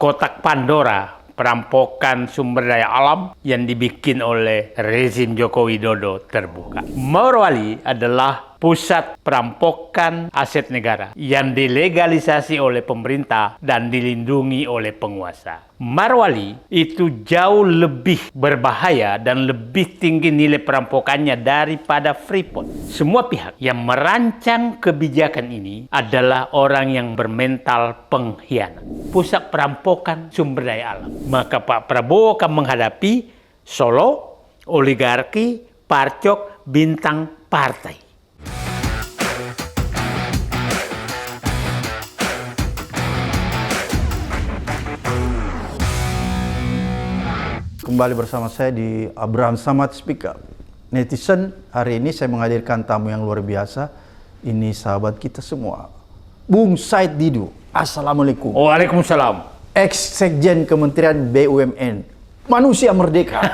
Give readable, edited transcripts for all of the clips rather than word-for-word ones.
kotak Pandora perampokan sumber daya alam yang dibikin oleh rezim Joko Widodo terbuka. Morowali adalah pusat perampokan aset negara yang dilegalisasi oleh pemerintah dan dilindungi oleh penguasa. Morowali itu jauh lebih berbahaya dan lebih tinggi nilai perampokannya daripada Freeport. Semua pihak yang merancang kebijakan ini adalah orang yang bermental pengkhianat. Pusat perampokan sumber daya alam. Maka Pak Prabowo akan menghadapi Solo, oligarki, parcok, bintang partai. Kembali bersama saya di Abraham Samad Speak Up. Netizen, hari ini saya menghadirkan tamu yang luar biasa. Ini sahabat kita semua, Bung Said Didu. Assalamualaikum. Waalaikumsalam. Ex-Sekjen Kementerian BUMN, manusia merdeka.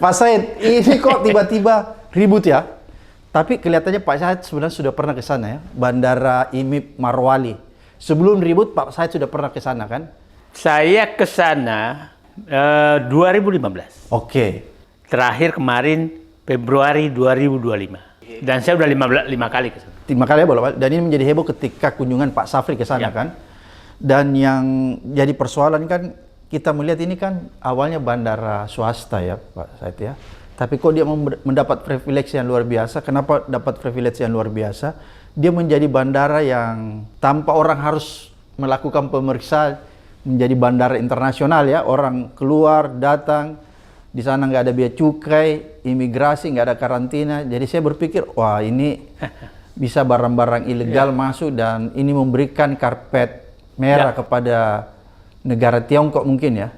Pak Said, ini kok tiba-tiba ribut ya? Tapi kelihatannya Pak Said sebenarnya sudah pernah ke sana ya, Bandara IMIP Morowali. Sebelum ribut, Pak Said sudah pernah ke sana kan? Saya ke sana 2015. Oke. Terakhir kemarin Februari 2025. Dan saya udah lima kali ke sana. 5 kali ya boleh. Dan ini menjadi heboh ketika kunjungan Pak Safri ke sana kan. Dan yang jadi persoalan kan, kita melihat ini kan awalnya bandara swasta ya Pak Said ya. Tapi kok dia mendapat privilege yang luar biasa. Kenapa dapat privilege yang luar biasa? Dia menjadi bandara yang tanpa orang harus melakukan pemeriksaan, menjadi bandara internasional ya. Orang keluar, datang, di sana nggak ada biaya cukai, imigrasi, nggak ada karantina. Jadi saya berpikir, wah ini bisa barang-barang ilegal masuk, dan ini memberikan karpet merah kepada negara Tiongkok mungkin ya.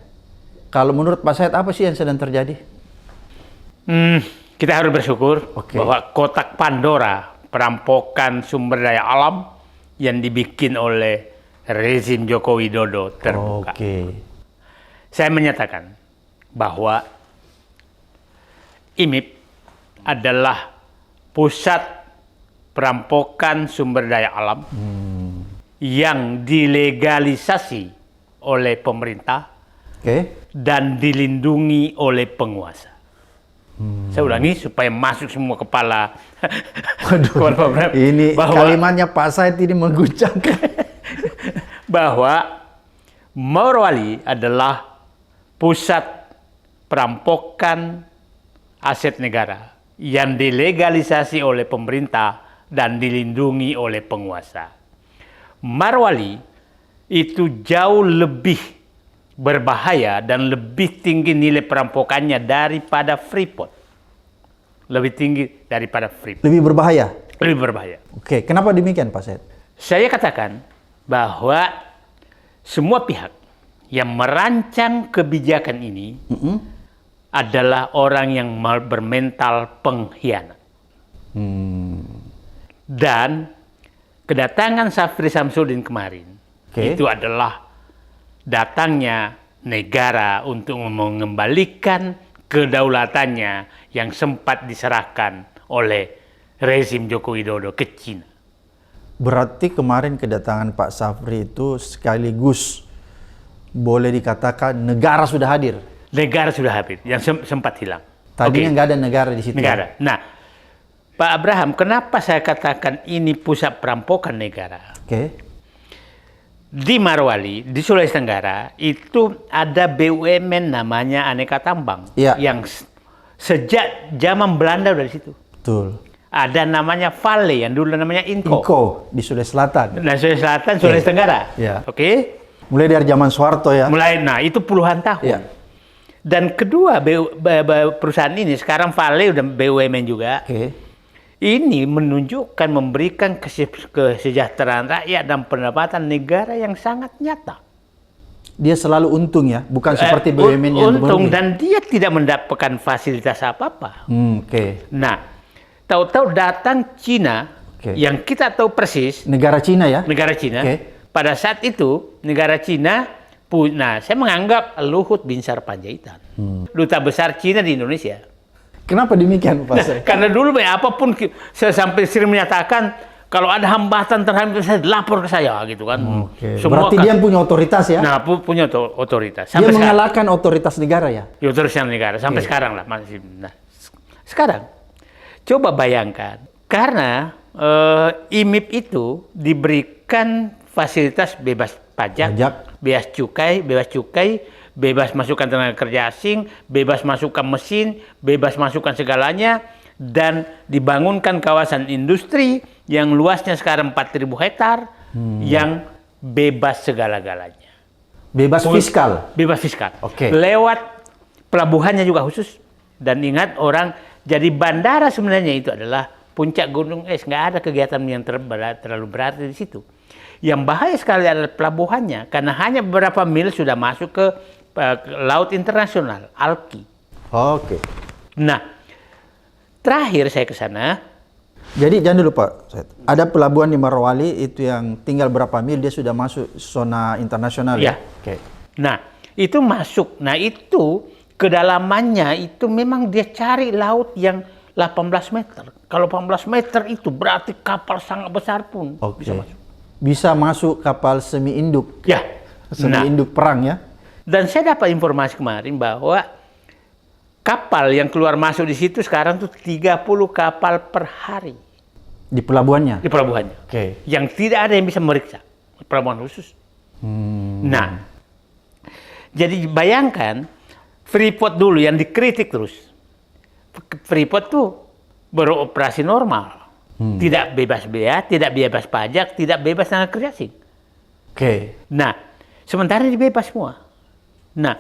Kalau menurut Pak Said, apa sih yang sedang terjadi? Kita harus bersyukur bahwa kotak Pandora perampokan sumber daya alam yang dibikin oleh rezim Joko Widodo terbuka. Saya menyatakan bahwa IMIP adalah pusat perampokan sumber daya alam yang dilegalisasi oleh pemerintah dan dilindungi oleh penguasa. Saya ulangi supaya masuk semua kepala. Waduh, ini kalimatnya Pak Said ini mengguncangkan. Bahwa Morowali adalah pusat perampokan aset negara yang dilegalisasi oleh pemerintah dan dilindungi oleh penguasa. Morowali itu jauh lebih berbahaya dan lebih tinggi nilai perampokannya daripada Freeport. Lebih tinggi daripada Freeport. Lebih berbahaya? Lebih berbahaya. Oke, kenapa demikian Pak Said? Saya katakan bahwa semua pihak yang merancang kebijakan ini adalah orang yang bermental pengkhianat. Dan kedatangan Safri Samsudin kemarin itu adalah datangnya negara untuk mengembalikan kedaulatannya yang sempat diserahkan oleh rezim Joko Widodo ke Cina. Berarti kemarin kedatangan Pak Safri itu sekaligus boleh dikatakan negara sudah hadir. Negara sudah hadir, yang sempat hilang. Tadinya nggak ada negara di situ. Negara. Nah, Pak Abraham, kenapa saya katakan ini pusat perampokan negara? Di Morowali, di Sulawesi Tenggara, itu ada BUMN namanya Aneka Tambang. Yang sejak zaman Belanda udah di situ. Betul. Ada namanya Vale, yang dulu namanya Inco. Inco, di Sulawesi Selatan. Nah, Sulawesi Selatan, Sulawesi Tenggara. Mulai dari zaman Soeharto ya. Nah itu puluhan tahun. Dan kedua, perusahaan ini, sekarang Vale udah BUMN juga. Ini menunjukkan, memberikan kesejahteraan rakyat dan pendapatan negara yang sangat nyata. Dia selalu untung ya, bukan seperti BUMN yang untung, dan dia tidak mendapatkan fasilitas apa-apa. Nah, tahu-tahu datang Cina, yang kita tahu persis. Negara Cina ya? Negara Cina. Pada saat itu, negara Cina, saya menganggap Luhut Binsar Panjaitan, duta besar Cina di Indonesia. Kenapa demikian Pak Said? Karena dulu apapun, saya sampai sering menyatakan, Kalau ada hambatan terhadap saya lapor ke saya gitu kan. Oke. Berarti dia punya otoritas ya? Nah, punya otoritas. Dia mengalahkan otoritas negara ya? Ya, otoritas negara sampai sekarang lah masih. Nah, sekarang coba bayangkan karena IMIP itu diberikan fasilitas bebas pajak, bebas cukai, bebas masukkan tenaga kerja asing, bebas masukkan mesin, bebas masukkan segalanya, dan dibangunkan kawasan industri yang luasnya sekarang 4.000 hektar yang bebas segala-galanya. Bebas fiskal? Bebas fiskal. Oke. Lewat pelabuhannya juga khusus. Dan ingat orang, jadi bandara sebenarnya itu adalah puncak gunung es. Nggak ada kegiatan yang terlalu berarti di situ. Yang bahaya sekali adalah pelabuhannya. Karena hanya beberapa mil sudah masuk ke laut internasional, ALKI. Oke. Nah, terakhir saya ke sana. Jadi jangan dulu Pak, ada pelabuhan di Morowali itu yang tinggal berapa mil dia sudah masuk zona internasional ya? Oke. Nah, itu masuk. Nah, itu kedalamannya itu memang dia cari laut yang 18 meter. Kalau 18 meter itu berarti kapal sangat besar pun bisa masuk. Bisa masuk kapal semi induk. Ya. Semi induk perang ya. Dan saya dapat informasi kemarin bahwa kapal yang keluar masuk di situ sekarang tuh 30 kapal per hari. Di pelabuhannya? Di pelabuhannya. Oke. Yang tidak ada yang bisa meriksa. Pelabuhan khusus. Nah, jadi bayangkan Freeport dulu yang dikritik terus. Freeport tuh beroperasi normal. Tidak bebas biaya, tidak bebas pajak, tidak bebas tenaga kerja asing. Oke. Nah, sementara ini bebas semua. Nah,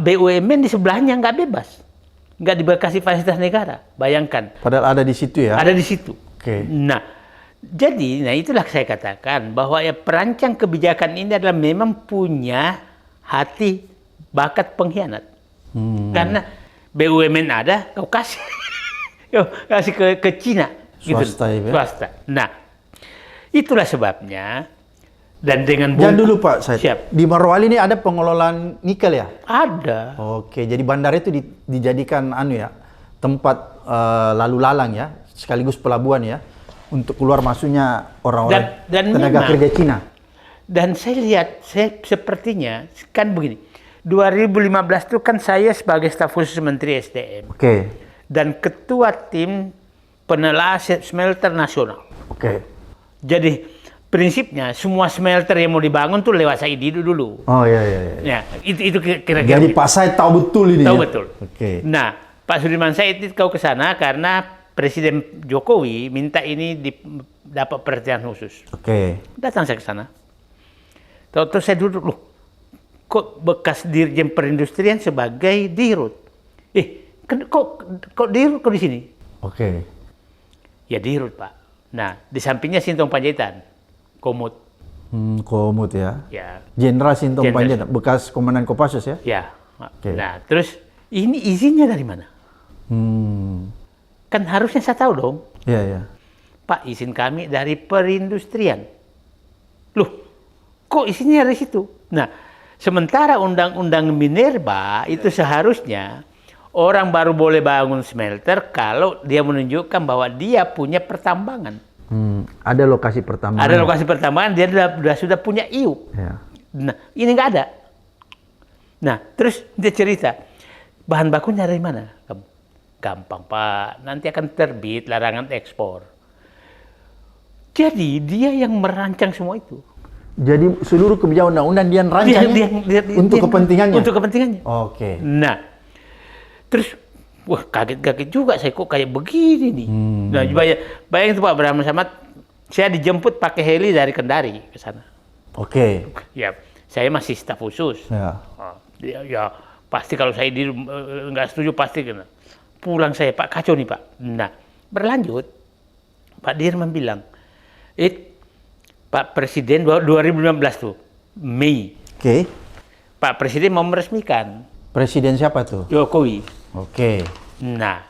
BUMN di sebelahnya nggak bebas. Nggak dikasih fasilitas negara. Bayangkan. Padahal ada di situ ya? Ada di situ. Oke. Nah, jadi, itulah saya katakan bahwa ya perancang kebijakan ini adalah memang punya hati bakat pengkhianat. Karena BUMN ada, kau kasih, kasih ke Cina. Swasta gitu. ya? Swasta. Nah, itulah sebabnya. Dan dengan Jangan dulu Pak, siap. Di Morowali ini ada pengelolaan nikel ya? Ada. Oke, jadi bandara itu dijadikan tempat lalu lalang ya, sekaligus pelabuhan ya, untuk keluar masuknya orang-orang tenaga kerja Cina. Dan saya lihat, sepertinya kan begini, 2015 itu kan saya sebagai staf khusus Menteri SDM. Oke. Dan ketua tim penelaah smelter nasional. Oke. Jadi prinsipnya semua smelter yang mau dibangun tuh lewat Said Didu dulu. Oh iya. Ya, itu kira-kira. Jadi Pak Said tahu betul ini. Tahu ya? betul. Oke. Nah, Pak Sudirman Said itu kau ke sana karena Presiden Jokowi minta ini dapat perhatian khusus. Oke. Datang saya ke sana. Terus saya duduk, loh, kok bekas Dirjen Perindustrian sebagai dirut? Kok dirut kok di sini? Oke. Ya dirut Pak. Nah, di sampingnya Sintong Panjaitan, Komut. Komut ya. Ya. Jenderal Sintong Panjaitan, bekas Komandan Kopassus ya? Ya. Oke. Nah, terus ini izinnya dari mana? Kan harusnya saya tahu dong. Iya. Pak, izin kami dari perindustrian. Loh, kok izinnya dari situ? Nah, sementara Undang-Undang Minerba itu seharusnya orang baru boleh bangun smelter kalau dia menunjukkan bahwa dia punya pertambangan. Ada lokasi pertambangan. Ada lokasi pertambangan, dia sudah punya IUP. Ya. Nah, ini nggak ada. Nah, terus dia cerita, bahan bakunya dari mana? Gampang Pak, nanti akan terbit larangan ekspor. Jadi dia yang merancang semua itu. Jadi seluruh kebijakan undang-undang dia rancangnya untuk kepentingannya? Untuk kepentingannya. Oke. Nah, terus, wah kaget-kaget juga saya kok kayak begini nih. Nah, bayangin tuh Pak Abraham Samad, saya dijemput pakai heli dari Kendari ke sana. Oke. Ya, saya masih staf khusus. Ya. Ya, pasti kalau saya nggak setuju pasti kena. Pulang saya, Pak, kacau nih Pak. Nah, berlanjut, Pak Dirman bilang, Pak Presiden 2015 tuh, Mei. Oke. Pak Presiden mau meresmikan. Presiden siapa tuh? Jokowi. Oke. Nah,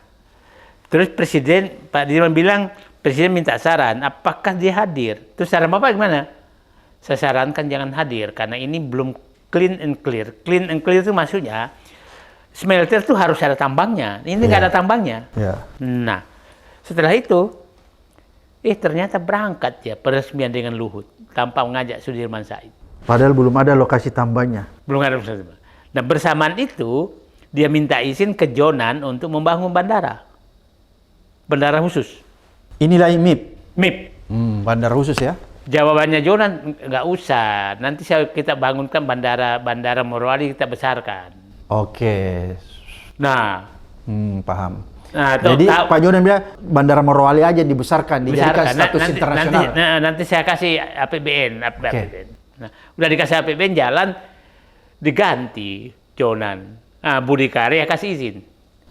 terus Pak Dirman bilang, Presiden minta saran, apakah dia hadir? Terus saran Bapak gimana? Saya sarankan jangan hadir, karena ini belum clean and clear. Clean and clear itu maksudnya, smelter itu harus ada tambangnya. Ini nggak ada tambangnya. Ya. Nah, setelah itu, Ternyata berangkat ya peresmian dengan Luhut tanpa mengajak Sudirman Said. Padahal belum ada lokasi tambahnya. Belum ada. Nah, bersamaan itu dia minta izin ke Jonan untuk membangun bandara khusus. Inilah MIP. MIP. Bandara khusus ya? Jawabannya Jonan, nggak usah. Nanti kita bangunkan bandara Morowali, kita besarkan. Oke. Nah, paham. Nah, jadi Pak Jonan bilang bandara Morowali aja dibesarkan, dijadikan status internasional. Nanti saya kasih APBN. Okay. Nah, udah dikasih APBN jalan, diganti Jonan. Nah, Budi Karya kasih izin.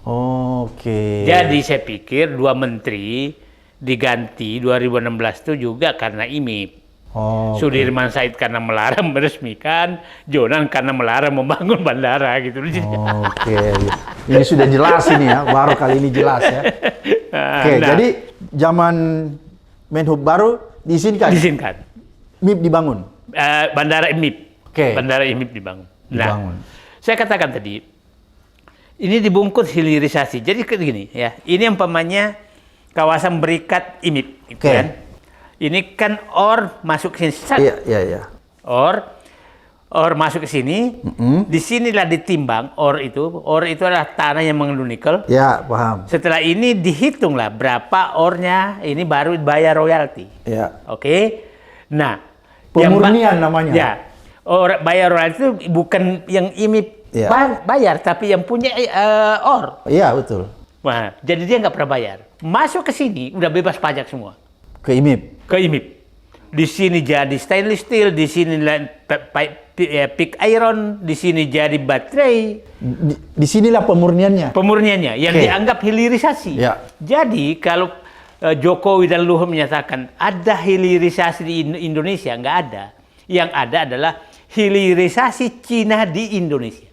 Oke. Jadi saya pikir 2 menteri diganti 2016 itu juga karena IMIP. Sudirman Said karena melarang meresmikan, Jonan karena melarang membangun bandara gitu. Oke. Ini sudah jelas ini ya, baru kali ini jelas ya. Oke, jadi zaman Menhub baru diizinkan. MIP dibangun. Bandara IMIP. Oke. Bandara IMIP dibangun. Nah, saya katakan tadi, ini dibungkus hilirisasi. Jadi begini ya, ini umpamanya kawasan berikat IMIP, gitu kan? Ini kan OR masuk ke sini. Iya. OR masuk ke sini. Disinilah ditimbang OR itu adalah tanah yang mengandung nikel. Ya, paham. Setelah ini dihitunglah berapa OR-nya, ini baru bayar royalti. Ya. Oke. Nah, pemurnian namanya. Ya. Bayar royalti itu bukan yang IMIP bayar, tapi yang punya OR. Iya, betul. Nah, jadi dia nggak pernah bayar. Masuk ke sini udah bebas pajak semua. Ke IMIP. Di sini jadi stainless steel, di sini pick iron, di sini jadi baterai. Di sinilah pemurniannya. Yang dianggap hilirisasi. Ya. Jadi kalau Jokowi dan Luhut menyatakan ada hilirisasi di Indonesia, nggak ada. Yang ada adalah hilirisasi Cina di Indonesia.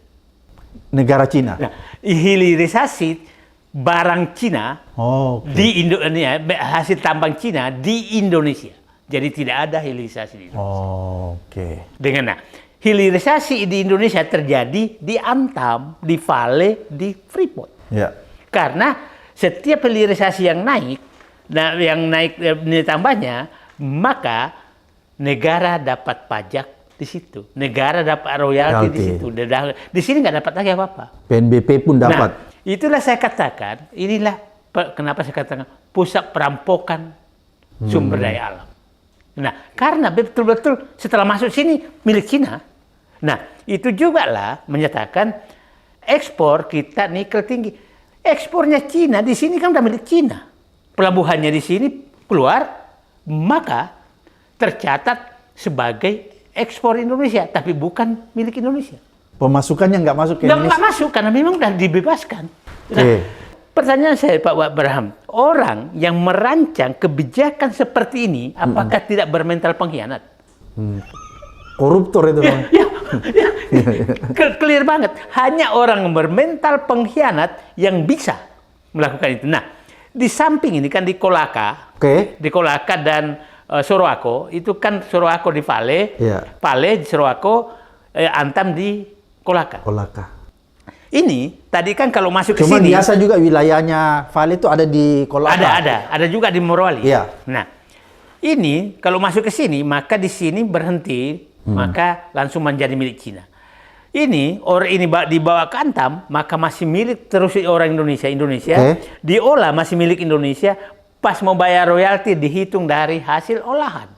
Negara Cina. Nah, hilirisasi barang Cina di Indonesia, hasil tambang Cina di Indonesia. Jadi tidak ada hilirisasi di Indonesia. Dengan hilirisasi di Indonesia terjadi di Antam, di Vale, di Freeport. Ya. Karena setiap hilirisasi yang naik nilai tambahnya, maka negara dapat pajak di situ. Negara dapat royalti di situ. Di sini nggak dapat lagi apa-apa. PNBP pun dapat. Nah, itulah saya katakan, inilah kenapa saya katakan pusat perampokan sumber daya alam. Nah, karena betul-betul setelah masuk sini milik Cina. Nah, itu juga lah menyatakan ekspor kita nikel tinggi. Ekspornya Cina di sini kan udah milik Cina. Pelabuhannya di sini keluar, maka tercatat sebagai ekspor Indonesia, tapi bukan milik Indonesia. Pemasukannya nggak masuk ke Indonesia? Nggak masuk, karena memang sudah dibebaskan. Nah, pertanyaan saya Pak Abraham, orang yang merancang kebijakan seperti ini, apakah tidak bermental pengkhianat? Koruptor itu. Ya. Clear banget. Hanya orang yang bermental pengkhianat yang bisa melakukan itu. Nah, di samping ini kan di Kolaka, di Kolaka dan Sorowako, itu kan Sorowako di Vale, Vale di Sorowako, Antam di Kolaka. Ini tadi kan kalau masuk ke sini. Cuma biasa juga wilayahnya Vale itu ada di Kolaka. Ada juga di Morowali. Iya. Nah, ini kalau masuk ke sini, maka di sini berhenti, maka langsung menjadi milik Cina. Ini dibawa ke Antam, maka masih milik terus orang Indonesia. Diolah masih milik Indonesia. Pas mau bayar royalti dihitung dari hasil olahan.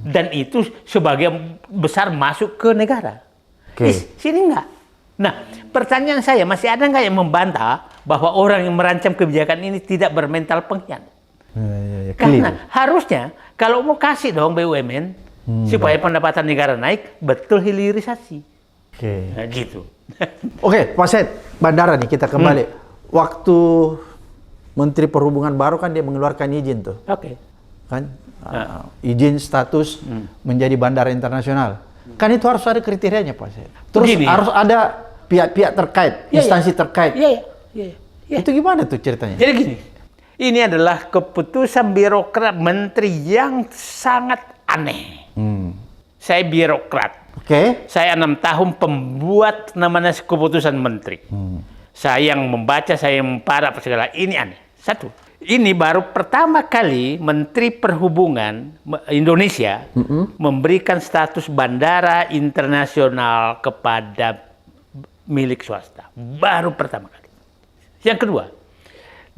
Dan itu sebagian besar masuk ke negara. Sini enggak. Nah, pertanyaan saya, masih ada nggak yang membantah bahwa orang yang merancang kebijakan ini tidak bermental pengkhianat? Karena harusnya kalau mau kasih dong BUMN supaya pendapatan negara naik, betul hilirisasi. Nah, gitu. Oke, Pak Said, bandara nih kita kembali. Waktu Menteri Perhubungan baru kan dia mengeluarkan izin tuh. Kan izin status menjadi bandara internasional. Kan itu harus ada kriterianya, Pak Said. Terus harus ada pihak-pihak terkait, instansi terkait. Itu gimana tuh ceritanya? Jadi gini, ini adalah keputusan birokrat menteri yang sangat aneh. Saya birokrat. Saya 6 tahun pembuat namanya keputusan menteri. Saya yang membaca, saya yang memparah segala. Ini aneh. Satu, ini baru pertama kali Menteri Perhubungan Indonesia memberikan status bandara internasional kepada milik swasta. Baru pertama kali. Yang kedua,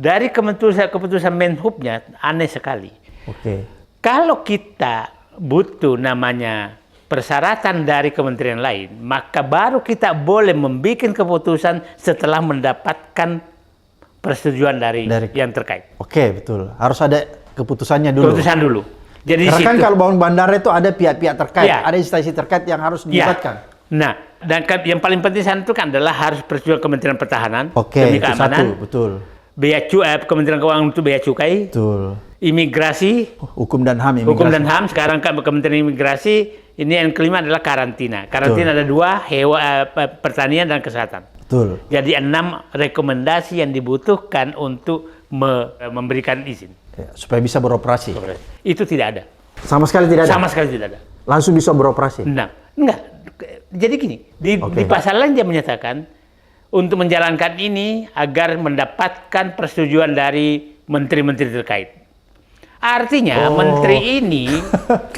dari keputusan Menhubnya aneh sekali. Oke. Kalau kita butuh namanya persyaratan dari kementerian lain, maka baru kita boleh membuat keputusan setelah mendapatkan persetujuan dari yang terkait. Oke, betul. Harus ada keputusannya dulu. Keputusan dulu. Jadi Karena kan situ, kalau bangun bandara itu ada pihak-pihak terkait, Ya. ada instansi terkait yang harus dilibatkan. Nah, dan yang paling penting sana itu kan adalah harus persetujuan Kementerian Pertahanan, Oke, demi itu keamanan, satu, betul. Bea Kementerian Keuangan itu bea cukai, Betul. imigrasi, Hukum dan HAM, imigrasi. hukum dan HAM. Sekarang kan Kementerian Imigrasi. Ini yang kelima adalah karantina. Karantina ada dua, pertanian dan kesehatan. Betul. Jadi 6 rekomendasi yang dibutuhkan untuk memberikan izin. Ya, supaya bisa beroperasi. Itu tidak ada. Sama sekali tidak ada. Sama sekali tidak ada. Langsung bisa beroperasi. Nah, enggak. Jadi gini, di pasal lain dia menyatakan untuk menjalankan ini agar mendapatkan persetujuan dari menteri-menteri terkait. Artinya menteri ini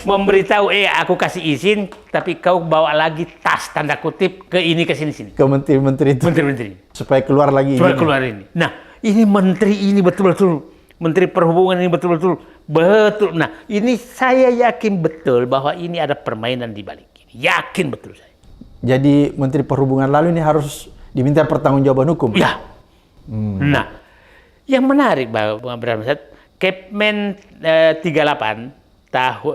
memberitahu, aku kasih izin, tapi kau bawa lagi tas tanda kutip ke ini ke sini. Ke menteri-menteri itu. Menteri-menteri. Supaya keluar lagi. Supaya keluar ini. Nah, ini menteri ini betul-betul. Menteri Perhubungan ini betul-betul. Betul. Nah, ini saya yakin betul bahwa ini ada permainan di balik ini. Yakin betul saya. Jadi Menteri Perhubungan lalu ini harus diminta pertanggungjawaban hukum. Ya. Nah, yang menarik Bang Abraham, Kepmen 38 tahun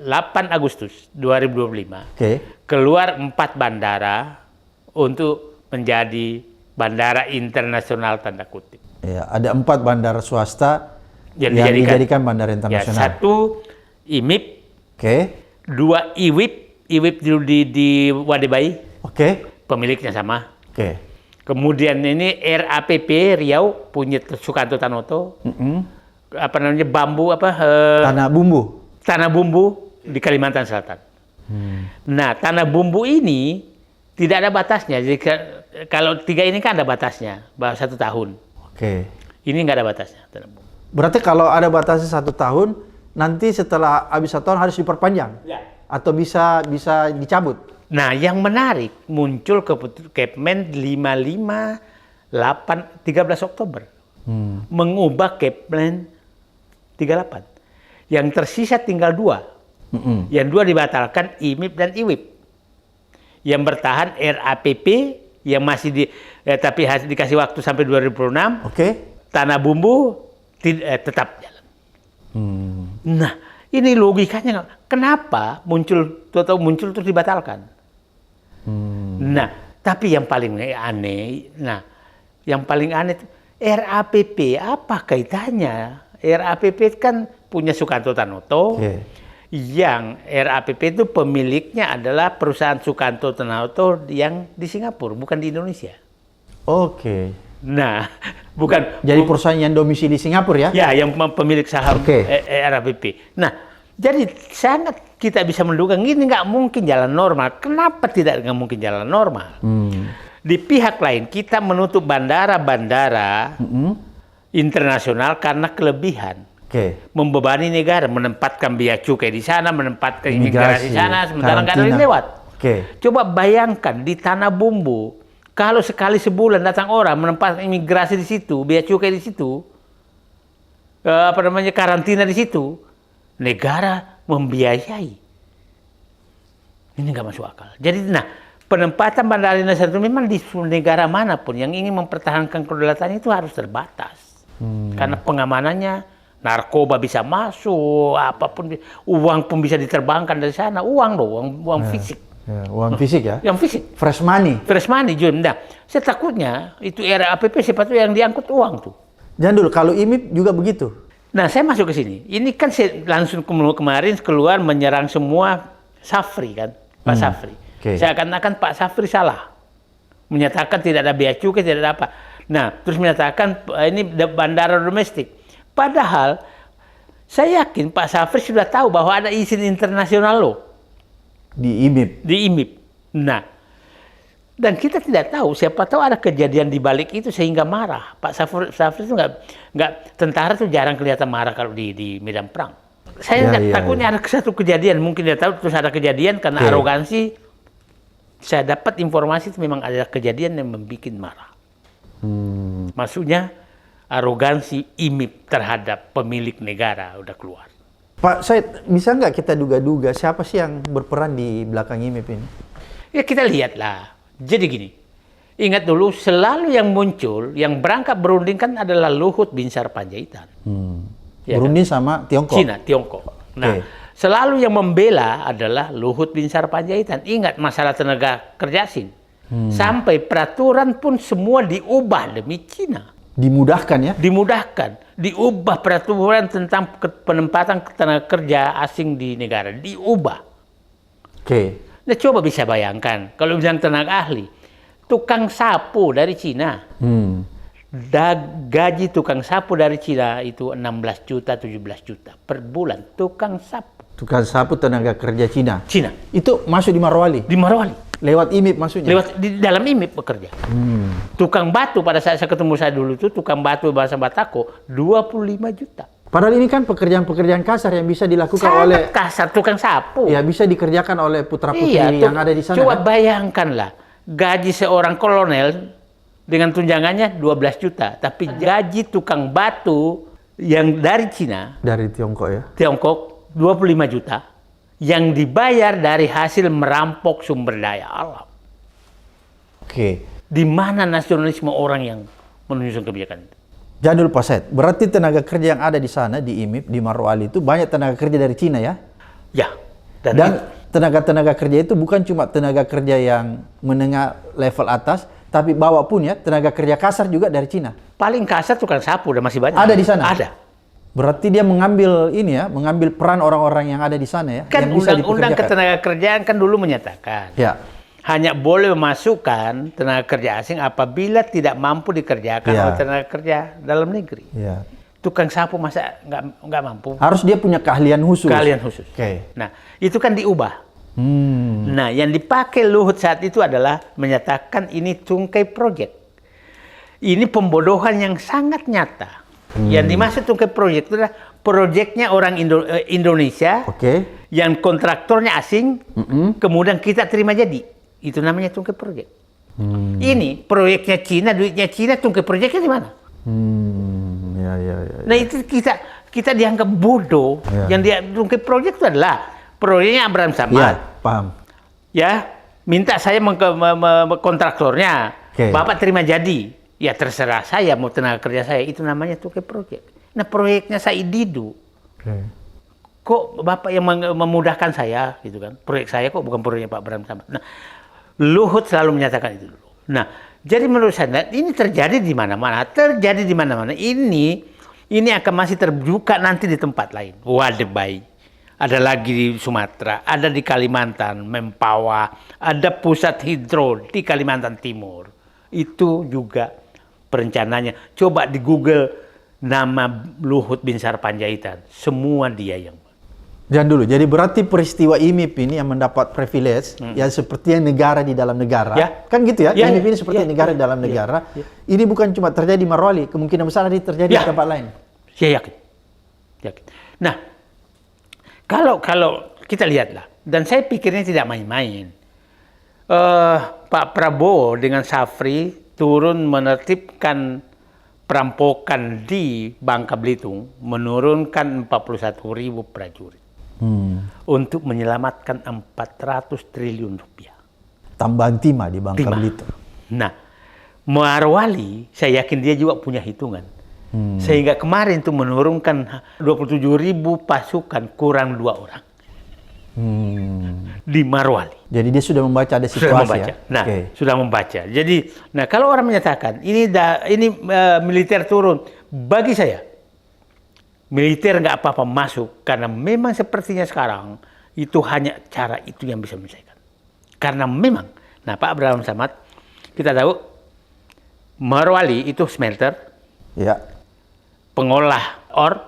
8 Agustus 2025 keluar 4 bandara untuk menjadi bandara internasional tanda kutip. Ya, ada 4 bandara swasta yang dijadikan bandara internasional. Ya, 1 IMIP, 2 IWIP, IWIP di Wadebai, pemiliknya sama. Kemudian ini RAPP Riau punya Sukanto Tanoto. Tanah Bumbu di Kalimantan Selatan. Nah, Tanah Bumbu ini tidak ada batasnya. Jadi kalau 3 ini kan ada batasnya, bahwa 1 tahun. Ini nggak ada batasnya. Tanah Bumbu. Berarti kalau ada batasnya 1 tahun, nanti setelah habis 1 tahun harus diperpanjang, atau bisa dicabut. Nah, yang menarik muncul Kepmen 558 13 Oktober. Mengubah Kepmen 38. Yang tersisa tinggal 2. Yang 2 dibatalkan IMIP dan IWIP. Yang bertahan RAPP yang masih tapi dikasih waktu sampai 2026. Tanah Bumbu tetap jalan. Nah, ini logikanya kenapa muncul terus dibatalkan? Nah, tapi yang paling aneh, itu RAPP apa kaitannya? RAPP kan punya Sukanto Tanoto, yang RAPP itu pemiliknya adalah perusahaan Sukanto Tanoto yang di Singapura, bukan di Indonesia. Nah, bukan. Jadi perusahaan yang domisili Singapura ya? Ya, yang pemilik saham RAPP. Nah, jadi sangat kita bisa menduga ini nggak mungkin jalan normal. Kenapa nggak mungkin jalan normal? Di pihak lain kita menutup bandara-bandara internasional karena kelebihan. Membebani negara, menempatkan bea cukai di sana, menempatkan imigrasi di sana, sementara nggak ada yang lewat. Coba bayangkan di Tanah Bumbu, kalau sekali sebulan datang orang menempatkan imigrasi di situ, bea cukai di situ, karantina di situ, negara membiayai. Ini nggak masuk akal. Jadi, penempatan bandara internasional itu memang di negara manapun yang ingin mempertahankan kedaulatan itu harus terbatas. Karena pengamanannya, narkoba bisa masuk, apapun, uang pun bisa diterbangkan dari sana, uang fisik. Uang fisik ya? Yang fisik. Fresh money. Fresh money, Jun. Nah, saya takutnya itu RAPP sepatutnya yang diangkut uang tuh. Jangan dulu, kalau IMIP juga begitu. Nah, saya masuk ke sini. Ini kan saya langsung kemarin keluar menyerang semua Safri kan, Pak Safri. Saya akan Pak Safri salah. Menyatakan tidak ada bea cukai, tidak ada apa. Nah, terus menyatakan ini bandara domestik. Padahal saya yakin Pak Safri sudah tahu bahwa ada izin internasional loh. Di IMIP. Di IMIP. Nah, Dan kita tidak tahu, siapa tahu ada kejadian di balik itu sehingga marah. Pak Safri itu nggak, tentara tuh jarang kelihatan marah kalau di medan perang. Saya takutnya ada satu kejadian, mungkin dia tahu terus ada kejadian karena arogansi. Saya dapat informasi itu memang ada kejadian yang membuat marah. Maksudnya arogansi IMIP terhadap pemilik negara udah keluar. Pak Said, bisa nggak kita duga-duga siapa sih yang berperan di belakang IMIP ini? Ya kita lihatlah. Jadi gini, ingat dulu selalu yang muncul, yang berangkat berunding kan adalah Luhut Binsar Panjaitan. Ya berunding sama Tiongkok? Cina, Tiongkok. Nah, selalu yang membela adalah Luhut Binsar Panjaitan. Ingat masalah tenaga kerja asing. Sampai peraturan pun semua diubah demi Cina. Dimudahkan ya? Dimudahkan. Diubah peraturan tentang penempatan tenaga kerja asing di negara. Diubah. Nah, coba bisa bayangkan, kalau bilang tenaga ahli, tukang sapu dari Cina, gaji tukang sapu dari Cina itu 16 juta, 17 juta per bulan, tukang sapu. Tukang sapu tenaga kerja Cina? Cina. Itu masuk di Morowali? Di Morowali. Lewat IMIP maksudnya? Lewat, di dalam IMIP bekerja. Tukang batu, pada saat saya ketemu saya dulu itu, tukang batu bahasa Batako, 25 juta. Padahal ini kan pekerjaan-pekerjaan kasar yang bisa dilakukan sangat kasar, tukang sapu. Ya, bisa dikerjakan oleh putra-putri yang ada di sana. Coba kan? bayangkanlah, gaji seorang kolonel dengan tunjangannya 12 juta. Tapi gaji tukang batu yang dari Cina, dari Tiongkok ya? Tiongkok, 25 juta. Yang dibayar dari hasil merampok sumber daya alam. Di mana nasionalisme orang yang menyusun kebijakan itu? Jadul Pak Said, berarti tenaga kerja yang ada di sana, di IMIP, di Morowali itu banyak tenaga kerja dari Cina ya? Ya. Dan tenaga-tenaga kerja itu bukan cuma tenaga kerja yang menengah level atas, tapi bawah pun ya, tenaga kerja kasar juga dari Cina. Paling kasar tukang sapu udah masih banyak. Ada di sana? Ada. Berarti dia mengambil ini ya, mengambil peran orang-orang yang ada di sana ya? Kan undang-undang ketenaga kerjaan kan dulu menyatakan. Ya. Hanya boleh memasukkan tenaga kerja asing apabila tidak mampu dikerjakan oleh tenaga kerja dalam negeri. Ya. Tukang sapu masa nggak mampu? Harus dia punya keahlian khusus. Keahlian khusus. Nah, itu kan diubah. Nah, yang dipakai Luhut saat itu adalah menyatakan ini tungkai proyek. Ini pembodohan yang sangat nyata. Yang dimaksud tungkai proyek itu adalah proyeknya orang Indonesia yang kontraktornya asing, kemudian kita terima jadi. Itu namanya tungkai proyek. Ini proyeknya Cina, duitnya Cina, tungkai proyeknya di mana? Nah itu kita dianggap bodoh. Yang dia tungkai proyek itu adalah proyeknya Abraham Samad. Paham. Ya, minta saya kontraktornya, Bapak terima jadi. Ya terserah saya mau tenaga kerja saya. Itu namanya tungkai proyek. Nah proyeknya Said Didu. Kok Bapak yang memudahkan saya, gitu kan? Proyek saya kok bukan proyeknya Pak Abraham Samad. Nah, Luhut selalu menyatakan itu dulu. Nah, jadi menurut saya ini terjadi di mana-mana, terjadi di mana-mana. Ini akan masih terbuka nanti di tempat lain. Wadebay, ada lagi di Sumatera, ada di Kalimantan, Mempawa, ada pusat hidro di Kalimantan Timur. Itu juga perencanaannya. Coba di Google nama Luhut Binsar Panjaitan, semua dia yang. Jangan dulu. Jadi berarti peristiwa IMIP ini yang mendapat privilege yang seperti negara di dalam negara. Kan gitu ya? IMIP ini seperti negara di dalam negara. Ini bukan cuma terjadi di Morowali, kemungkinan besar ini terjadi di tempat lain. Saya yakin. Nah, kalau kita lihatlah, dan saya pikirnya tidak main-main. Pak Prabowo dengan Safri turun menertibkan perampokan di Bangka Belitung, menurunkan 41.000 prajurit. Untuk menyelamatkan 400 triliun rupiah. Tambahan timah di Bangka Belitung. Nah, Morowali, saya yakin dia juga punya hitungan. Sehingga kemarin itu menurunkan 27.000 pasukan kurang 2 orang. Di Morowali. Jadi dia sudah membaca ada situasi sudah membaca. ya? Nah, sudah membaca. Jadi, kalau orang menyatakan ini militer turun, bagi saya militer nggak apa-apa masuk karena memang sepertinya sekarang itu hanya cara itu yang bisa menyelesaikan. Karena memang, Pak Abraham Samad, kita tahu Morowali itu smelter, pengolah or,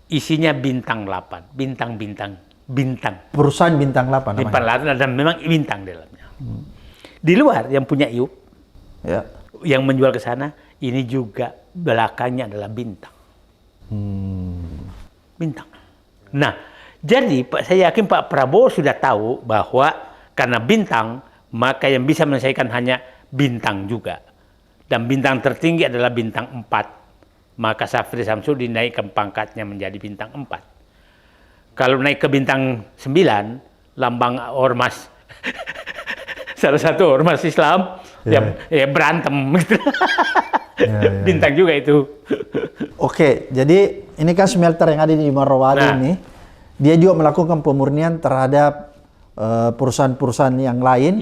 isinya bintang 8, bintang. Perusahaan bintang 8 namanya. Bintang 8 dan memang bintang di dalamnya. Di luar yang punya IUP, Ya. yang menjual ke sana, ini juga belakangnya adalah Bintang. Bintang. Nah, jadi saya yakin Pak Prabowo sudah tahu bahwa karena Bintang, maka yang bisa menyelesaikan hanya Bintang juga. Dan bintang tertinggi adalah bintang 4. Maka Syafri Samsudin dinaikkan pangkatnya menjadi bintang 4. Kalau naik ke bintang 9, lambang ormas, salah satu ormas Islam, ya berantem gitu. Bintang juga itu. Oke, jadi ini kan smelter yang ada di Morowali ini, dia juga melakukan pemurnian terhadap perusahaan-perusahaan yang lain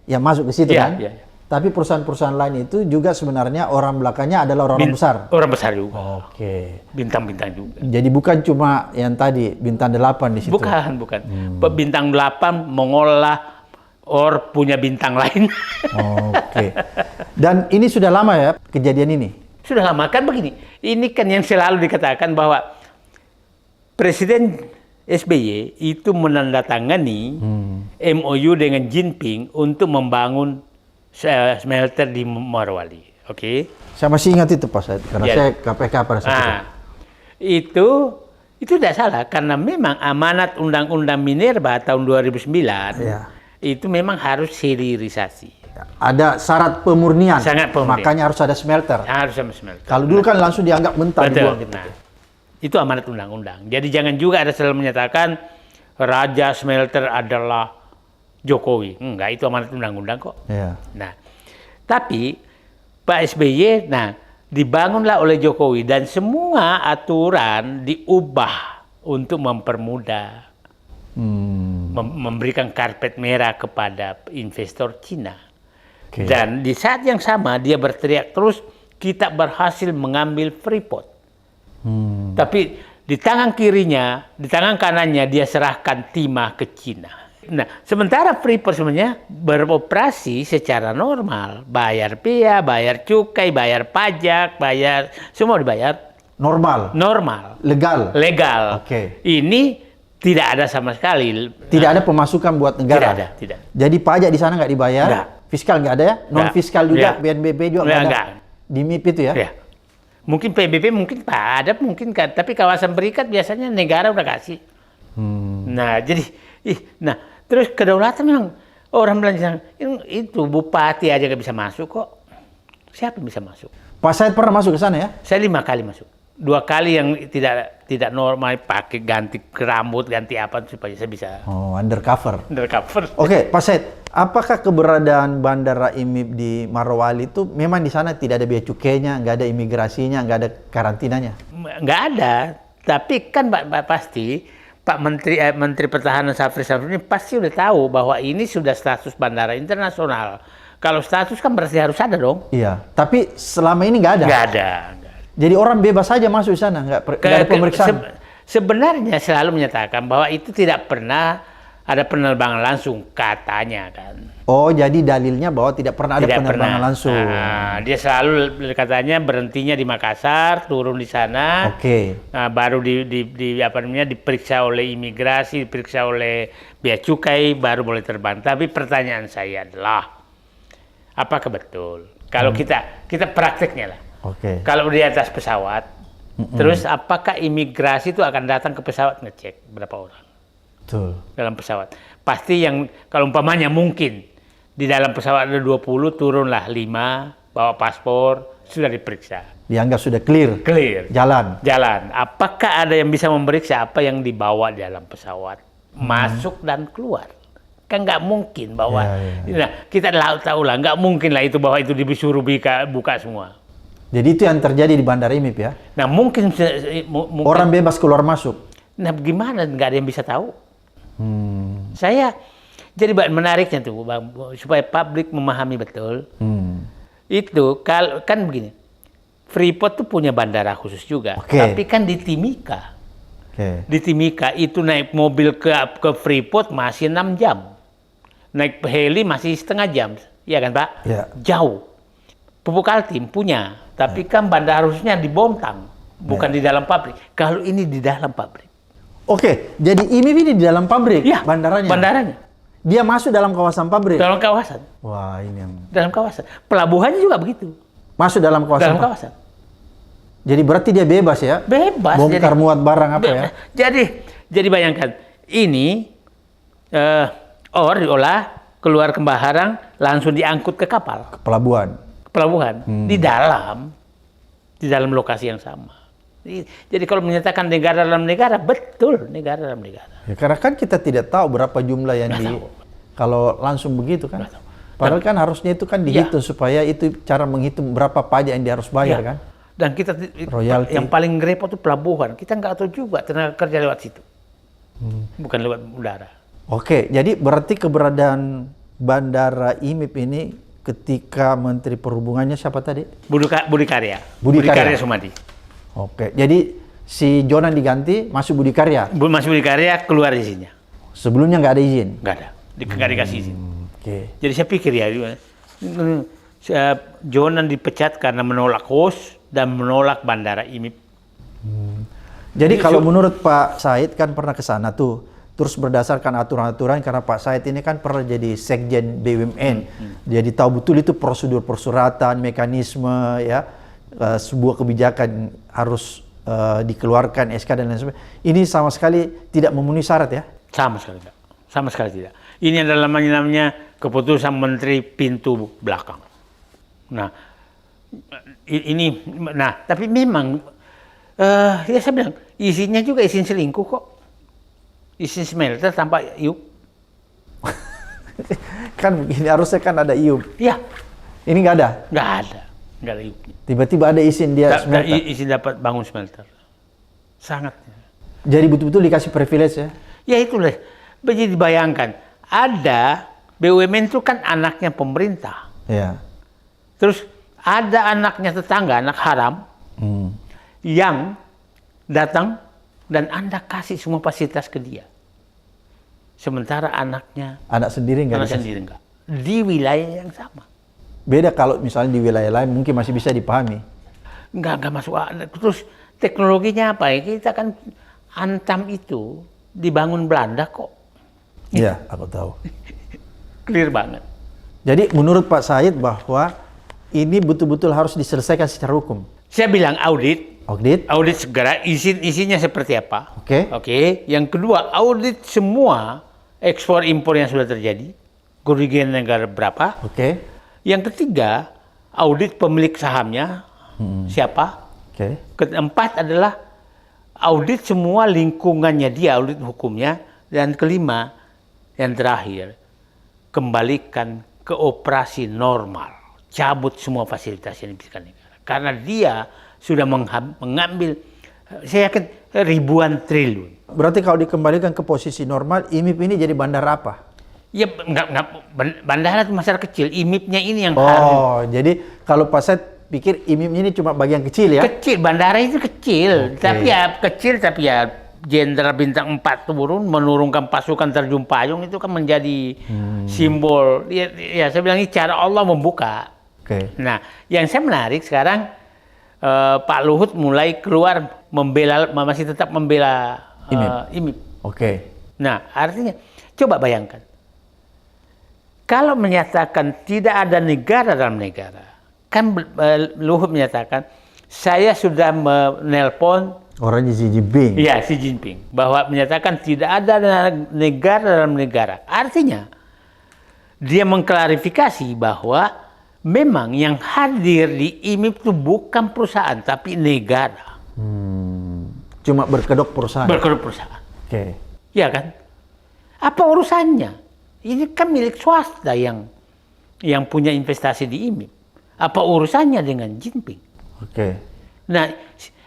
yang masuk ke situ kan? Tapi perusahaan-perusahaan lain itu juga sebenarnya orang belakangnya adalah orang besar. Orang besar juga. Oke. Bintang-bintang juga. Jadi bukan cuma yang tadi bintang 8 di situ. Bukan. Bintang 8 mengolah punya bintang lain. Oke. Dan ini sudah lama ya kejadian ini? Sudah lama kan begini. Ini kan yang selalu dikatakan bahwa Presiden SBY itu menandatangani MOU dengan Jinping untuk membangun smelter di Morowali. Oke. Saya masih ingat itu Pak Said, karena saya KPK pada saat itu. Itu tidak salah karena memang amanat Undang-Undang Minerba tahun 2009 itu memang harus hilirisasi. Ada syarat pemurnian. Sangat pemurnian. Makanya harus ada smelter. Harus ada smelter. Kalau dulu kan langsung dianggap mentah dibuang gitu. Nah, itu amanat undang-undang. Jadi jangan juga ada selalu menyatakan raja smelter adalah Jokowi. Enggak, itu amanat undang-undang kok. Ya. Nah, tapi Pak SBY, dibangunlah oleh Jokowi dan semua aturan diubah untuk mempermudah, memberikan karpet merah kepada investor Cina. Dan di saat yang sama dia berteriak terus, kita berhasil mengambil Freeport. Tapi di tangan kirinya, di tangan kanannya dia serahkan timah ke Cina. Nah, sementara Freeport sebenarnya beroperasi secara normal, bayar biaya, bayar cukai, bayar pajak, semua dibayar. Normal. Legal. Oke. Ini tidak ada sama sekali. Tidak ada pemasukan buat negara. Tidak. Jadi pajak di sana nggak dibayar. Nggak. Fiskal nggak ada ya? Non fiskal juga, BNPB juga nggak ada. Di MIP itu ya? Mungkin PBB mungkin ada, mungkin kan. Tapi kawasan berikat biasanya negara udah kasih. Nah, jadi, terus kedaulatan memang orang bilang itu bupati aja nggak bisa masuk kok. Siapa yang bisa masuk? Pak Said pernah masuk ke sana ya? Saya 5 kali masuk. 2 kali yang tidak normal, pakai ganti rambut, ganti apa supaya saya bisa. Undercover. Undercover. Oke, Pak Said, apakah keberadaan Bandara IMIP di Morowali itu memang di sana tidak ada biaya cukainya, nggak ada imigrasinya, nggak ada karantinanya? Nggak ada, tapi kan pasti Pak Menteri Pertahanan Syafri Samsudin pasti udah tahu bahwa ini sudah status bandara internasional. Kalau status kan berarti harus ada dong. Iya, tapi selama ini nggak ada. Nggak ada. Jadi orang bebas saja masuk di sana, nggak ada pemeriksaan. Sebenarnya selalu menyatakan bahwa itu tidak pernah ada penerbangan langsung, katanya kan. Oh, jadi dalilnya bahwa tidak pernah ada penerbangan langsung. Dia selalu katanya berhentinya di Makassar, turun di sana. Oke. Baru diperiksa oleh imigrasi, diperiksa oleh bea cukai, baru boleh terbang. Tapi pertanyaan saya adalah, apakah betul? Kalau kita prakteknya lah. Kalau di atas pesawat, terus apakah imigrasi itu akan datang ke pesawat ngecek berapa orang? Betul. Dalam pesawat. Pasti yang kalau umpamanya mungkin di dalam pesawat ada 20, turunlah 5, bawa paspor, sudah diperiksa. Dianggap sudah clear. Jalan. Apakah ada yang bisa memeriksa apa yang dibawa di dalam pesawat? Masuk dan keluar. Kan nggak mungkin bahwa, nah kita tahu lah, nggak mungkin lah itu bahwa itu disuruh buka semua. Jadi itu yang terjadi di Bandara IMIP ya? Nah mungkin orang bebas keluar masuk. Nah gimana? Nggak ada yang bisa tahu. Saya jadi menariknya tuh Bang, supaya publik memahami betul. Itu kan begini, Freeport tuh punya bandara khusus juga, tapi kan di Timika. Di Timika itu naik mobil ke Freeport masih 6 jam, naik heli masih setengah jam, ya kan Pak? Jauh. Pupuk Kaltim punya, tapi kan bandara khususnya di Bontang, bukan di dalam pabrik. Kalau ini di dalam pabrik. Oke, jadi ini di dalam pabrik bandaranya. Dia masuk dalam kawasan pabrik. Dalam kawasan. Wah, ini yang Dalam kawasan. Pelabuhannya juga begitu. masuk dalam kawasan. Dalam kawasan. Jadi berarti dia bebas ya? Bebas. Bongkar muat barang apa ya? Jadi bayangkan, ini ore diolah, keluar ke Baharang, langsung diangkut ke kapal. Ke pelabuhan. Pelabuhan. Di dalam lokasi yang sama. Jadi kalau menyatakan negara dalam negara, betul negara dalam negara. Ya, karena kan kita tidak tahu berapa jumlah yang kalau langsung begitu kan. Padahal kan harusnya itu kan dihitung supaya itu cara menghitung berapa pajak yang dia harus bayar kan. Dan kita Royalty. yang paling repot itu pelabuhan. Kita nggak tahu juga tenaga kerja lewat situ. Bukan lewat udara. Oke, jadi berarti keberadaan Bandara IMIP ini ketika Menteri Perhubungannya siapa tadi? Budi Karya. Budi Karya Sumadi. Oke, jadi si Jonan diganti masuk Budi Karya. Masih Budi Karya keluar izinnya. Sebelumnya nggak ada izin. Nggak ada. Nggak dikasih izin. Oke. Jadi saya pikir ya, Jonan dipecat karena menolak host dan menolak Bandara IMIP. Jadi kalau menurut Pak Said kan pernah ke sana tuh, terus berdasarkan aturan-aturan karena Pak Said ini kan pernah jadi Sekjen BUMN, jadi tahu betul itu prosedur persuratan, mekanisme ya, sebuah kebijakan harus dikeluarkan SK dan lain sebagainya. Ini sama sekali tidak memenuhi syarat ya? Sama sekali tidak. Sama sekali tidak. Ini adalah namanya keputusan Menteri pintu belakang. Nah, tapi memang ya saya bilang isinya juga izin selingkuh kok. Izin smelter tanpa iup. Kan begini harusnya kan ada iup. Iya. Ini nggak ada? Nggak ada iupnya. Tiba-tiba ada izin dia smelter. Izin dapat bangun smelter. Sangat. Jadi betul-betul dikasih privilege ya? Ya itulah. Jadi dibayangkan, ada BUMN itu kan anaknya pemerintah. Iya. Terus ada anaknya tetangga, anak haram, yang datang dan Anda kasih semua fasilitas ke dia. Sementara anaknya, Anak sendiri nggak anak dikasih? sendiri enggak. Di wilayah yang sama. Beda kalau misalnya di wilayah lain mungkin masih bisa dipahami. Enggak masuk. Terus teknologinya apa ya? Kita kan Antam itu dibangun Belanda kok. Iya, aku tahu. Clear banget. Jadi menurut Pak Said bahwa ini betul-betul harus diselesaikan secara hukum. Saya bilang audit segera, isinya seperti apa. Oke. Yang kedua, audit semua ekspor impor yang sudah terjadi, kerugian negara berapa. Oke. Yang ketiga, audit pemilik sahamnya siapa. Oke. Keempat adalah audit semua lingkungannya dia, audit hukumnya. Dan kelima, yang terakhir, kembalikan ke operasi normal. Cabut semua fasilitas yang diberikan negara. Karena dia sudah mengambil, saya yakin, ribuan triliun. Berarti kalau dikembalikan ke posisi normal, IMIP ini jadi bandara apa? Ya, bandara itu masalah kecil. IMIP-nya ini yang harus. Oh, jadi kalau Pak Said pikir IMIP ini cuma bagian kecil ya? Kecil, bandara itu kecil. Tapi ya Jenderal Bintang 4 turun, menurunkan pasukan terjun payung, itu kan menjadi simbol. Ya, saya bilang ini cara Allah membuka. Oke. Nah, yang saya menarik sekarang, Pak Luhut mulai keluar masih tetap membela IMIP. Oke. Nah, artinya, coba bayangkan. Kalau menyatakan tidak ada negara dalam negara, kan Luhut menyatakan, saya sudah menelpon Orangnya Xi Jinping. Iya, Xi Jinping. Bahwa menyatakan tidak ada negara dalam negara. Artinya, dia mengklarifikasi bahwa memang yang hadir di IMIP itu bukan perusahaan, tapi negara. Cuma berkedok perusahaan? Berkedok perusahaan. Oke. Iya kan? Apa urusannya? Ini kan milik swasta yang punya investasi di IMIP. Apa urusannya dengan Jinping? Oke. Nah,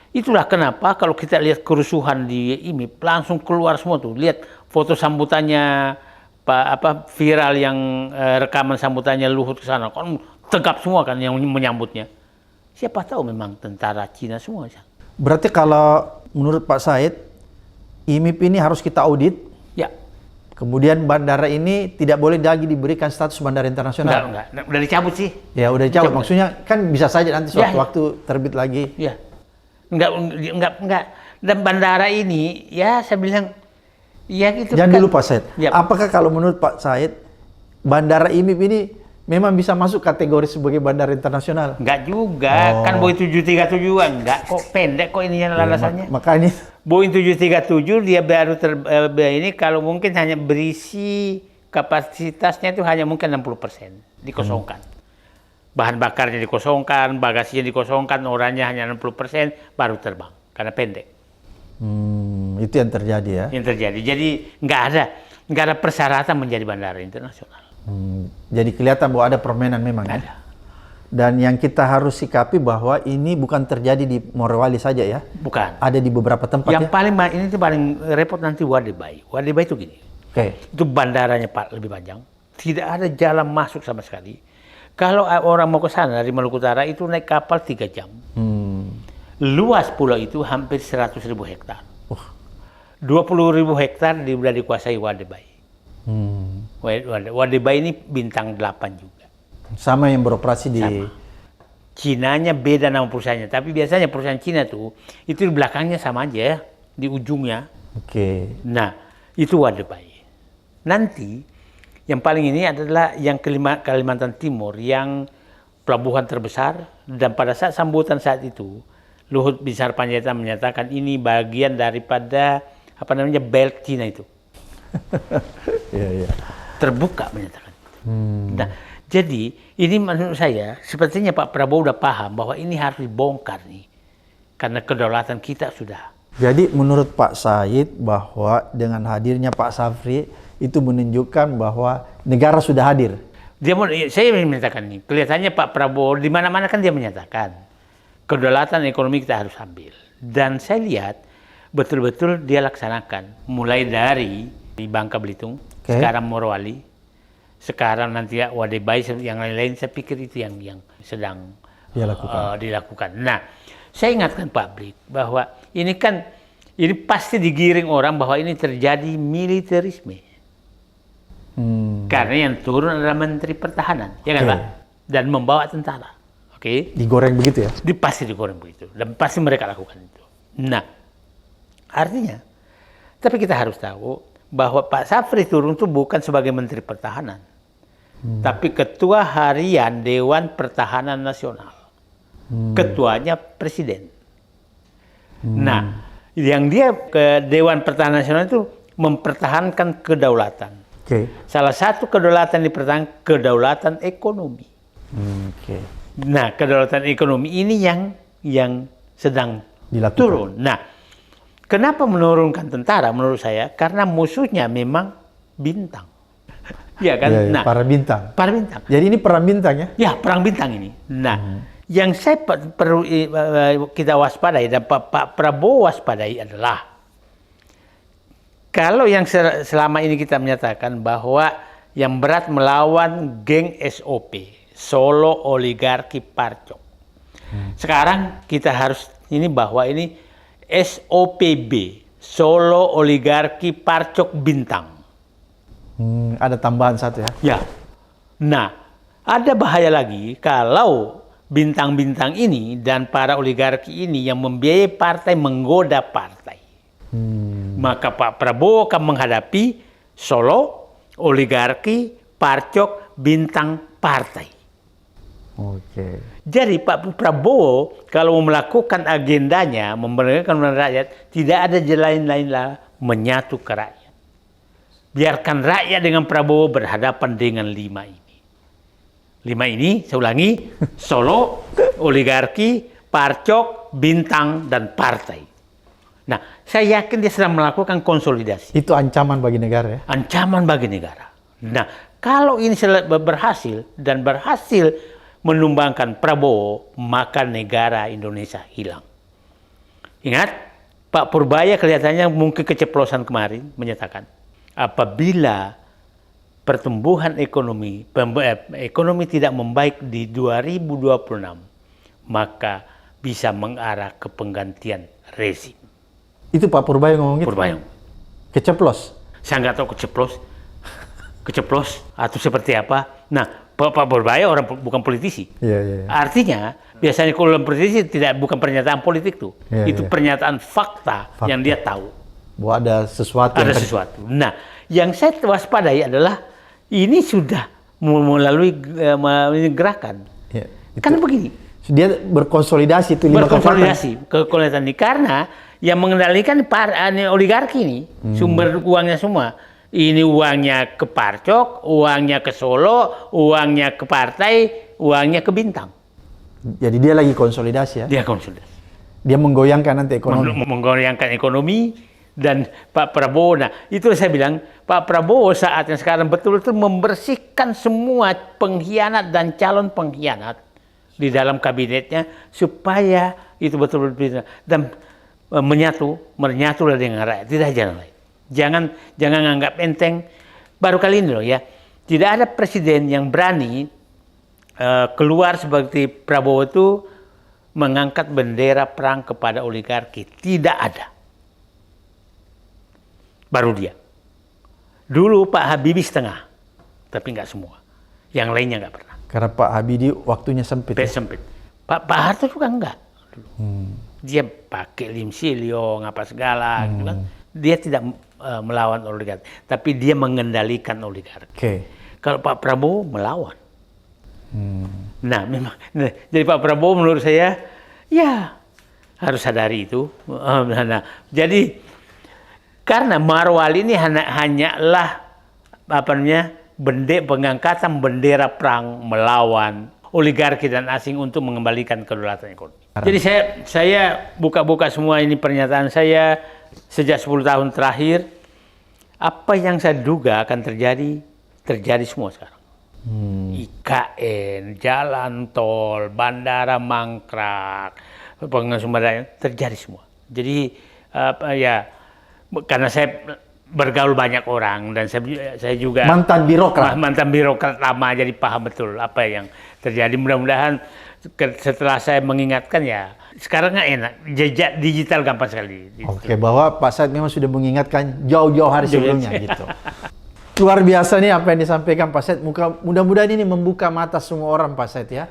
itulah kenapa kalau kita lihat kerusuhan di IMIP langsung keluar semua tuh. Lihat foto sambutannya viral yang rekaman sambutannya Luhut ke sana. Kan tegap semua kan yang menyambutnya. Siapa tahu memang tentara Cina semua. Berarti kalau menurut Pak Said, IMIP ini harus kita audit. Ya. Kemudian bandara ini tidak boleh lagi diberikan status bandara internasional. Enggak. Udah dicabut sih. Ya udah dicabut. Maksudnya kan bisa saja nanti suatu Ya. waktu terbit lagi. Ya. Enggak. Dan bandara ini, ya saya bilang, Ya gitu. Jangan dulu Pak Said. Ya. Apakah kalau menurut Pak Said, Bandara IMIP ini memang bisa masuk kategori sebagai bandara internasional? Enggak juga, kan Boeing 737 enggak kok, pendek kok ininya landasannya. Makanya Boeing 737 dia baru ini kalau mungkin hanya berisi kapasitasnya itu hanya mungkin 60% dikosongkan. Bahan bakarnya dikosongkan, bagasinya dikosongkan, orangnya hanya 60% baru terbang karena pendek. itu yang terjadi ya. Yang terjadi. Jadi nggak ada persyaratan menjadi bandara internasional. Jadi kelihatan bahwa ada permainan memang ya. Ada. Dan yang kita harus sikapi bahwa ini bukan terjadi di Morowali saja ya. Bukan. Ada di beberapa tempat Yang ya. ini tuh paling repot nanti Wadebai. Wadebai itu gini. Oke. Itu bandaranya Pak lebih panjang. Tidak ada jalan masuk sama sekali. Kalau orang mau ke sana dari Maluku Utara itu naik kapal 3 jam. Luas pulau itu hampir 100.000 hektar. 20.000 hektar sudah dikuasai Wadebai. Wadebai ini bintang 8 juga. Sama yang beroperasi di Cinanya beda nama perusahaannya, tapi biasanya perusahaan Cina tuh itu di belakangnya sama aja ya, di ujungnya. Oke. Nah, itu Wadebai. Nanti yang paling ini adalah yang Kalimantan Timur yang pelabuhan terbesar, dan pada saat sambutan saat itu Luhut Binsar Panjaitan menyatakan ini bagian daripada belt Cina itu. Iya. Terbuka menyatakan. Nah, jadi ini menurut saya sepertinya Pak Prabowo udah paham bahwa ini harus dibongkar nih. Karena kedaulatan kita sudah. Jadi menurut Pak Said bahwa dengan hadirnya Pak Safri itu menunjukkan bahwa negara sudah hadir. Saya menyatakan ini, kelihatannya Pak Prabowo di mana-mana kan dia menyatakan kedaulatan ekonomi kita harus ambil. Dan saya lihat betul-betul dia laksanakan. Mulai dari Bangka Belitung, sekarang Morowali, sekarang nanti Wadebai, yang lain-lain saya pikir itu yang sedang dilakukan. Nah, saya ingatkan publik bahwa ini pasti digiring orang bahwa ini terjadi militerisme. Karena yang turun adalah Menteri Pertahanan, ya kan Pak? Dan membawa tentara. Oke? Digoreng begitu ya? Pasti digoreng begitu. Dan pasti mereka lakukan itu. Nah, artinya, tapi kita harus tahu bahwa Pak Safri turun itu bukan sebagai Menteri Pertahanan, tapi Ketua Harian Dewan Pertahanan Nasional. Ketuanya Presiden. Nah, yang dia ke Dewan Pertahanan Nasional itu mempertahankan kedaulatan. Salah satu kedaulatan dipertahankan, kedaulatan ekonomi. Nah, kedaulatan ekonomi ini yang sedang dilakukan. Turun. Nah, kenapa menurunkan tentara menurut saya? Karena musuhnya memang bintang. Ya kan? Ya, Nah, para bintang. Para bintang. Jadi ini perang bintang ya? Ya, perang bintang ini. Nah, yang saya perlu kita waspadai dan Pak Prabowo waspadai adalah kalau yang selama ini kita menyatakan bahwa yang berat melawan geng SOP, Solo Oligarki Parcok. Sekarang kita harus bahwa ini SOPB, Solo Oligarki Parcok Bintang. Ada tambahan satu ya? Ya. Nah, ada bahaya lagi kalau bintang-bintang ini dan para oligarki ini yang membiayai partai menggoda partai. Maka Pak Prabowo akan menghadapi Solo Oligarki Parcok Bintang Partai. Jadi Pak Prabowo kalau melakukan agendanya memberdayakan rakyat, tidak ada jalan lain lah menyatu ke rakyat. Biarkan rakyat dengan Prabowo berhadapan dengan 5 ini. 5 ini, saya ulangi, Solo, Oligarki, Parcok, Bintang, dan Partai. Nah, saya yakin dia sedang melakukan konsolidasi. Itu ancaman bagi negara ya? Ancaman bagi negara. Nah, kalau ini berhasil dan berhasil menumbangkan Prabowo, maka negara Indonesia hilang. Ingat, Pak Purbaya kelihatannya mungkin keceplosan kemarin menyatakan, apabila pertumbuhan ekonomi tidak membaik di 2026, maka bisa mengarah ke penggantian rezim. Itu Pak Purbaya ngomong gitu? Purbaya. Keceplos? Saya nggak tahu keceplos atau seperti apa. Nah, Pak Purbaya orang bukan politisi. Iya. Artinya, biasanya kalau politisi bukan pernyataan politik tuh. Itu pernyataan fakta yang dia tahu. bahwa ada sesuatu. Ada sesuatu. Nah, yang saya waspadai adalah ini sudah melalui gerakan. Ya, Karena begini. Dia berkonsolidasi itu Berkonsolidasi kekuatan ini karena yang mengendalikan oligarki ini sumber uangnya semua. Ini uangnya ke Parcok, uangnya ke Solo, uangnya ke partai, uangnya ke Bintang. Jadi dia lagi konsolidasi ya. Dia konsolidasi. Dia menggoyangkan nanti ekonomi. Menggoyangkan ekonomi dan Pak Prabowo. Nah, itu saya bilang Pak Prabowo saatnya sekarang betul-betul membersihkan semua pengkhianat dan calon pengkhianat di dalam kabinetnya supaya itu betul-betul dan menyatu dengan rakyat, tidak jalan lain. Jangan anggap enteng. Baru kali ini loh ya, tidak ada presiden yang berani keluar seperti Prabowo itu mengangkat bendera perang kepada oligarki. Tidak ada. Baru dia. Dulu Pak Habibie setengah, tapi nggak semua. Yang lainnya nggak pernah. Karena Pak Habibie waktunya sempit. Sempit. Pak Harto juga enggak. Dia pakai lim siliong apa segala, gitu kan. Dia tidak melawan oligarki, tapi dia mengendalikan oligarki. Kalau Pak Prabowo melawan. Nah, memang. Jadi Pak Prabowo menurut saya, ya harus sadari itu. Nah, jadi karena Marwal ini hanyalah pengangkatan bendera perang melawan oligarki dan asing untuk mengembalikan kedaulatan ekonomi. Jadi saya buka-buka semua ini pernyataan saya sejak 10 tahun terakhir. Apa yang saya duga akan terjadi semua sekarang. IKN, jalan tol, bandara mangkrak, sumber daya terjadi semua. Jadi karena saya bergaul banyak orang dan saya juga mantan birokrat lama, jadi paham betul apa yang terjadi. Mudah-mudahan setelah saya mengingatkan ya sekarang nggak enak, jejak digital gampang sekali. Oke, bahwa Pak Said memang sudah mengingatkan jauh-jauh hari sebelumnya gitu. Luar biasa nih apa yang disampaikan Pak Said. Mudah-mudahan ini membuka mata semua orang Pak Said ya.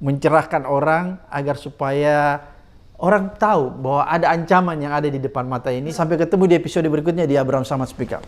Mencerahkan orang agar supaya orang tahu bahwa ada ancaman yang ada di depan mata ini. Sampai ketemu di episode berikutnya di Abraham Samad Speak Up.